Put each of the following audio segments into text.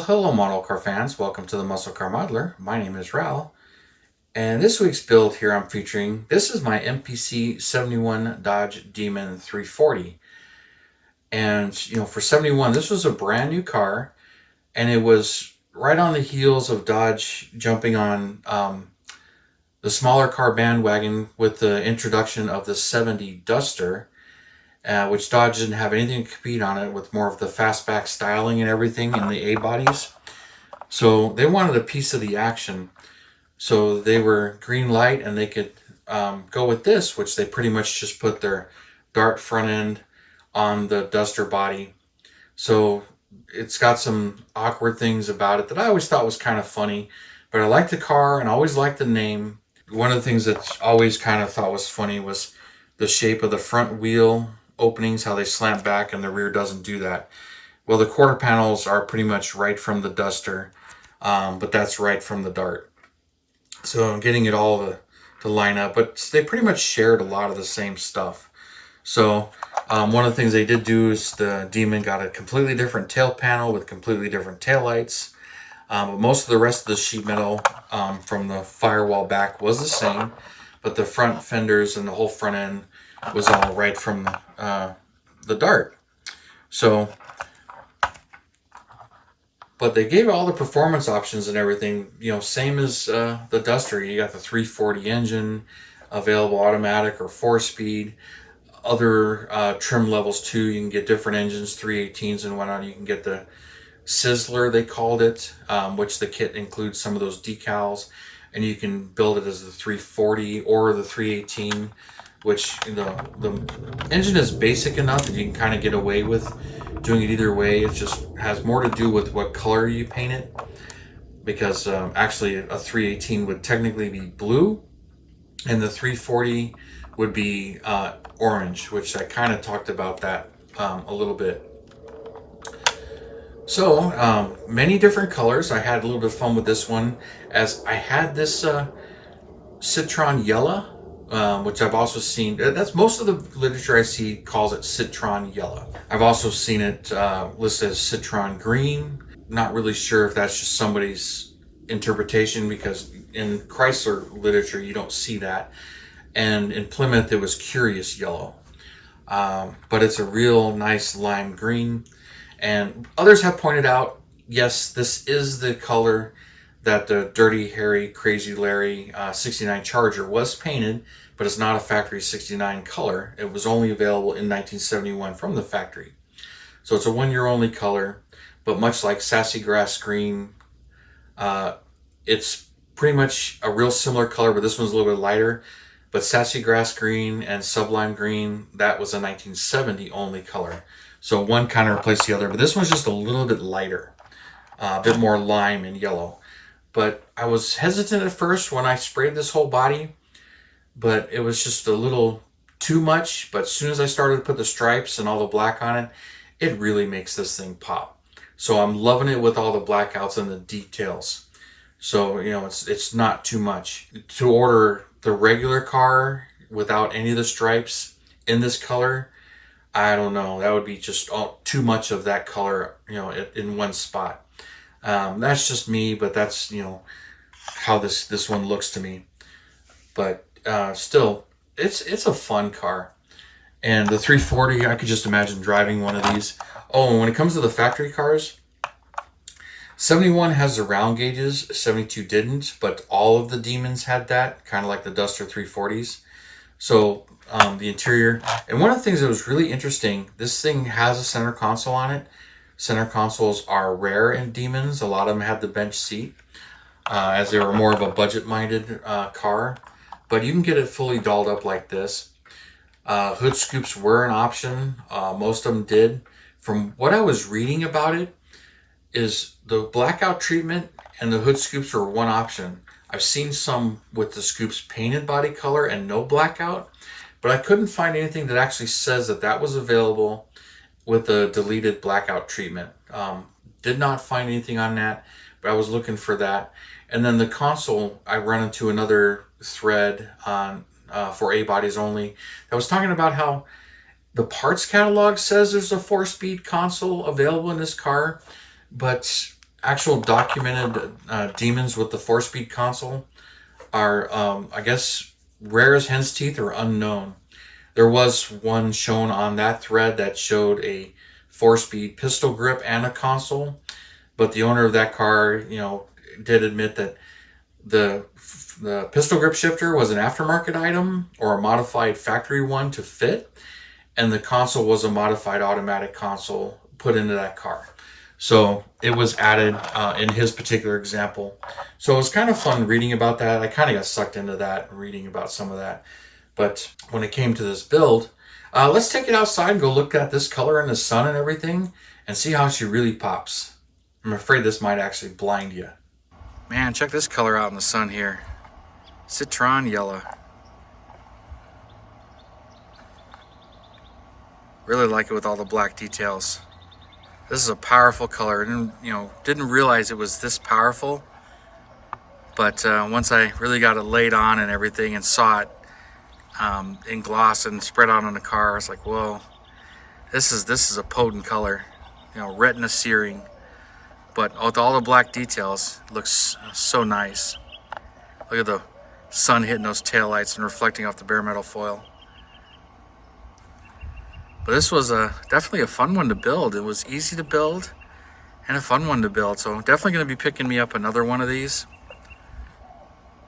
Hello model car fans, welcome to the Muscle Car Modeler. My name is Raul, and this week's build here I'm featuring, this is my MPC 71 Dodge Demon 340. And for 71, this was a brand new car, and it was right on the heels of Dodge jumping on the smaller car bandwagon with the introduction of the 70 Duster, which Dodge didn't have anything to compete on it, with more of the fastback styling and everything in the A bodies. So they wanted a piece of the action. So they were green light, and they could go with this, which they pretty much just put their Dart front end on the Duster body. So it's got some awkward things about it that I always thought was kind of funny, but I liked the car and always liked the name. One of the things that always kind of thought was funny was the shape of the front wheel openings, how they slant back and the rear doesn't do that. Well, the quarter panels are pretty much right from the Duster, but that's right from the Dart. So I'm getting it all to line up, but they pretty much shared a lot of the same stuff. So one of the things they did do is the Demon got a completely different tail panel with completely different taillights. But most of the rest of the sheet metal from the firewall back was the same, but the front fenders and the whole front end was all right from the Dart. So, but they gave all the performance options and everything, same as the Duster. You got the 340 engine, available automatic or 4-speed. Other trim levels too. You can get different engines, 318s and whatnot. You can get the Sizzler, they called it, which the kit includes some of those decals, and you can build it as the 340 or the 318, which the engine is basic enough that you can kind of get away with doing it either way. It just has more to do with what color you paint it, because actually a 318 would technically be blue and the 340 would be orange, which I kind of talked about that a little bit. So many different colors. I had a little bit of fun with this one, as I had this Citron Yellow, which I've also seen. That's most of the literature I see calls it Citron Yellow. I've also seen it listed as Citron Green. Not really sure if that's just somebody's interpretation, because in Chrysler literature you don't see that, and in Plymouth it was Curious Yellow. But it's a real nice lime green. And others have pointed out, yes, this is the color that the Dirty Harry Crazy Larry 69 Charger was painted, but it's not a factory 69 color. It was only available in 1971 from the factory. So it's a one-year only color, but much like Sassy Grass Green, it's pretty much a real similar color, but this one's a little bit lighter. But Sassy Grass Green and Sublime Green, that was a 1970 only color. So one kind of replaced the other, but this one's just a little bit lighter, a bit more lime and yellow. But I was hesitant at first when I sprayed this whole body, but it was just a little too much. But as soon as I started to put the stripes and all the black on it, it really makes this thing pop. So I'm loving it with all the blackouts and the details. So, it's not too much. To order the regular car without any of the stripes in this color, I don't know, that would be just too much of that color, in one spot. That's just me, but that's, how this one looks to me. But still, it's a fun car. And the 340, I could just imagine driving one of these. Oh, and when it comes to the factory cars, 71 has the round gauges, 72 didn't, but all of the Demons had that, kind of like the Duster 340s. So the interior, and one of the things that was really interesting, this thing has a center console on it. Center consoles are rare in Demons. A lot of them had the bench seat, as they were more of a budget-minded car. But you can get it fully dolled up like this. Hood scoops were an option. Most of them did. From what I was reading about it, is the blackout treatment and the hood scoops were one option. I've seen some with the scoops painted body color and no blackout, but I couldn't find anything that actually says that that was available with the deleted blackout treatment. Did not find anything on that, but I was looking for that. And then the console, I run into another thread on for A bodies only that was talking about how the parts catalog says there's a 4-speed console available in this car, but actual documented demons with the 4-speed console are, I guess, rare as hen's teeth or unknown. There was one shown on that thread that showed a 4-speed pistol grip and a console, but the owner of that car, did admit that the the pistol grip shifter was an aftermarket item or a modified factory one to fit, and the console was a modified automatic console put into that car. So it was added in his particular example. So it was kind of fun reading about that. I kind of got sucked into that, reading about some of that. But when it came to this build, let's take it outside and go look at this color in the sun and everything and see how she really pops. I'm afraid this might actually blind you. Man, check this color out in the sun here. Citron yellow. Really like it with all the black details. This is a powerful color. Didn't realize it was this powerful. But once I really got it laid on and everything and saw it in gloss and spread out on the car, I was like, whoa, this is a potent color. Retina searing. But with all the black details, it looks so nice. Look at the sun hitting those taillights and reflecting off the bare metal foil. But this was definitely a fun one to build. It was easy to build and a fun one to build. So definitely going to be picking me up another one of these.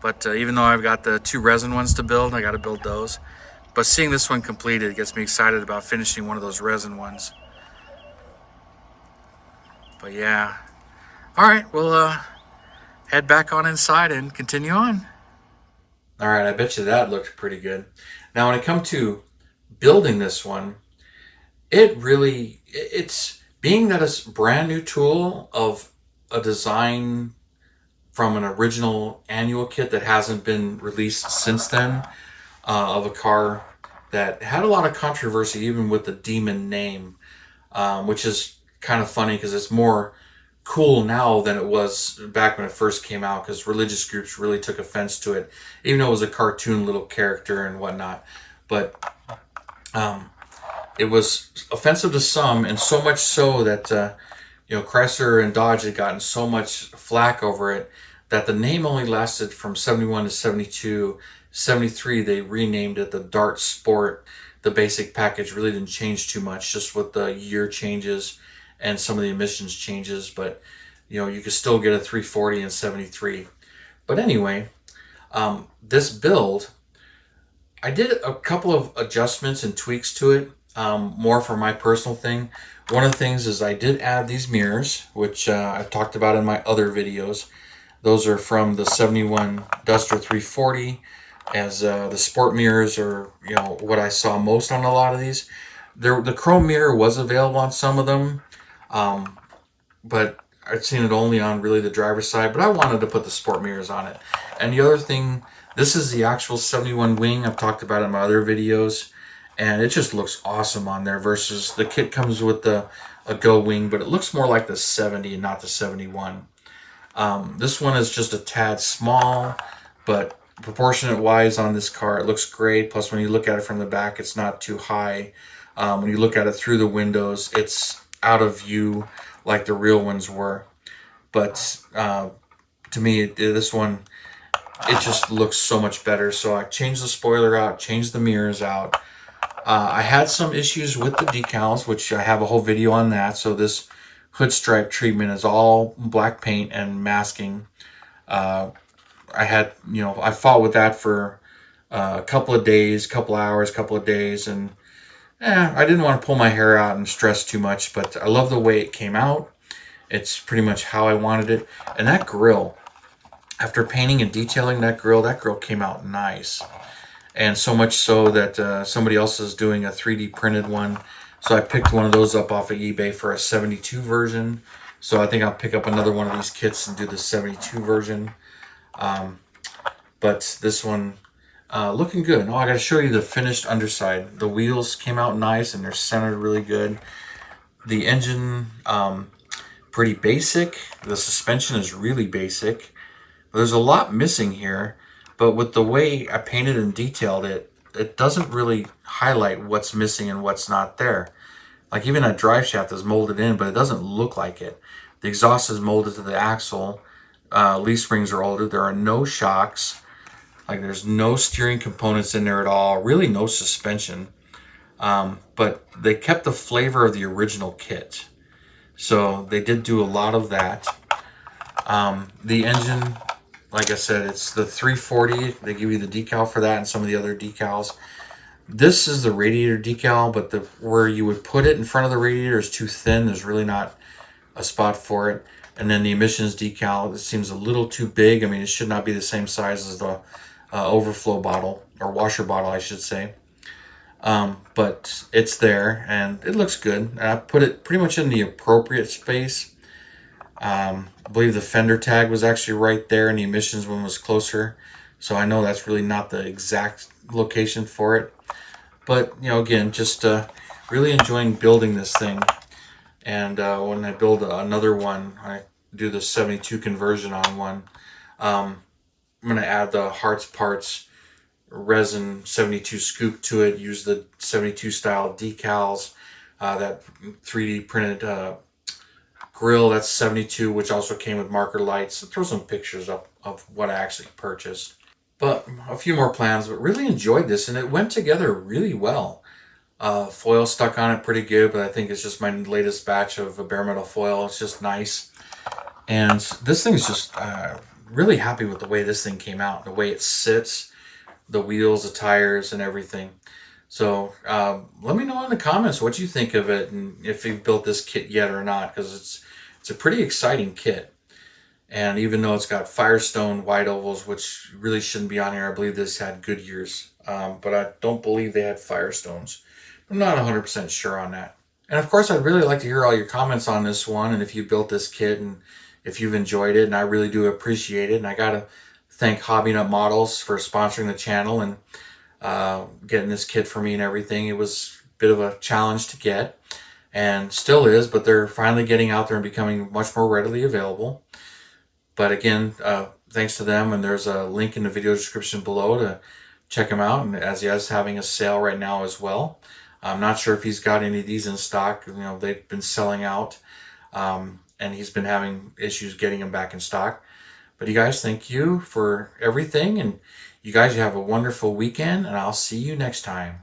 But even though I've got the 2 resin ones to build, I got to build those. But seeing this one completed gets me excited about finishing one of those resin ones. But yeah. All right, we'll head back on inside and continue on. All right, I bet you that looked pretty good. Now, when it comes to building this one, it's being that it's a brand new tool of a design from an original annual kit that hasn't been released since then, of a car that had a lot of controversy even with the Demon name, which is kind of funny because it's more cool now than it was back when it first came out, because religious groups really took offense to it, even though it was a cartoon little character and whatnot. But it was offensive to some, and so much so that Chrysler and Dodge had gotten so much flack over it that the name only lasted from 71 to 72. 73 they renamed it the Dart Sport. The basic package really didn't change too much, just with the year changes and some of the emissions changes, but you could still get a 340 in 73. But anyway, this build, I did a couple of adjustments and tweaks to it, more for my personal thing. One of the things is I did add these mirrors, which I've talked about in my other videos. Those are from the 71 Duster 340, as the sport mirrors are what I saw most on a lot of these. The chrome mirror was available on some of them, but I'd seen it only on really the driver's side, but I wanted to put the sport mirrors on it. And the other thing, this is the actual 71 wing. I've talked about it in my other videos, and it just looks awesome on there versus the kit comes with a Go wing, but it looks more like the 70 and not the 71. This one is just a tad small, but proportionate wise on this car, it looks great. Plus, when you look at it from the back, it's not too high. When you look at it through the windows, it's out of view like the real ones were. But to me, this one, it just looks so much better. So I changed the spoiler out, changed the mirrors out. I had some issues with the decals, which I have a whole video on that. So this hood stripe treatment is all black paint and masking. I fought with that for a couple of days, couple hours, couple of days, and I didn't want to pull my hair out and stress too much, but I love the way it came out. It's pretty much how I wanted it. And that grill, after painting and detailing that grill came out nice. And so much so that somebody else is doing a 3D printed one. So I picked one of those up off of eBay for a 72 version. So I think I'll pick up another one of these kits and do the 72 version. But this one, looking good. Oh, I got to show you the finished underside. The wheels came out nice and they're centered really good. The engine, pretty basic. The suspension is really basic. There's a lot missing here, but with the way I painted and detailed it, it doesn't really highlight what's missing and what's not there. Like even that drive shaft is molded in, but it doesn't look like it. The exhaust is molded to the axle. Leaf springs are older. There are no shocks. Like there's no steering components in there at all. Really no suspension. But they kept the flavor of the original kit. So they did do a lot of that. The engine, like I said, it's the 340. They give you the decal for that and some of the other decals. This is the radiator decal, but where you would put it in front of the radiator is too thin. There's really not a spot for it. And then the emissions decal, it seems a little too big. I mean, it should not be the same size as the overflow bottle, or washer bottle, I should say. But it's there, and it looks good. And I put it pretty much in the appropriate space. I believe the fender tag was actually right there, and the emissions one was closer. So I know that's really not the exact location for it. But, you know, again, just really enjoying building this thing. And when I build another one, I do the 72 conversion on one. I'm going to add the Hearts Parts resin 72 scoop to it, use the 72 style decals, that 3D printed grill, that's 72, which also came with marker lights. I'll throw some pictures up of what I actually purchased. But a few more plans, but really enjoyed this, and it went together really well. Foil stuck on it pretty good, but I think it's just my latest batch of a bare metal foil. It's just nice. And this thing's just really happy with the way this thing came out, the way it sits, the wheels, the tires, and everything. So let me know in the comments what you think of it, and if you've built this kit yet or not, because it's a pretty exciting kit. And even though it's got Firestone wide ovals, which really shouldn't be on here, I believe this had Goodyears, but I don't believe they had Firestones. I'm not 100% sure on that. And of course, I'd really like to hear all your comments on this one, and if you built this kit, and if you've enjoyed it, and I really do appreciate it. And I gotta thank Hobby Nut Models for sponsoring the channel and getting this kit for me and everything. It was a bit of a challenge to get, and still is, but they're finally getting out there and becoming much more readily available. But again, thanks to them, and there's a link in the video description below to check him out. And as he is having a sale right now as well. I'm not sure if he's got any of these in stock. You know, they've been selling out, and he's been having issues getting them back in stock. But you guys, thank you for everything, and you guys, you have a wonderful weekend, and I'll see you next time.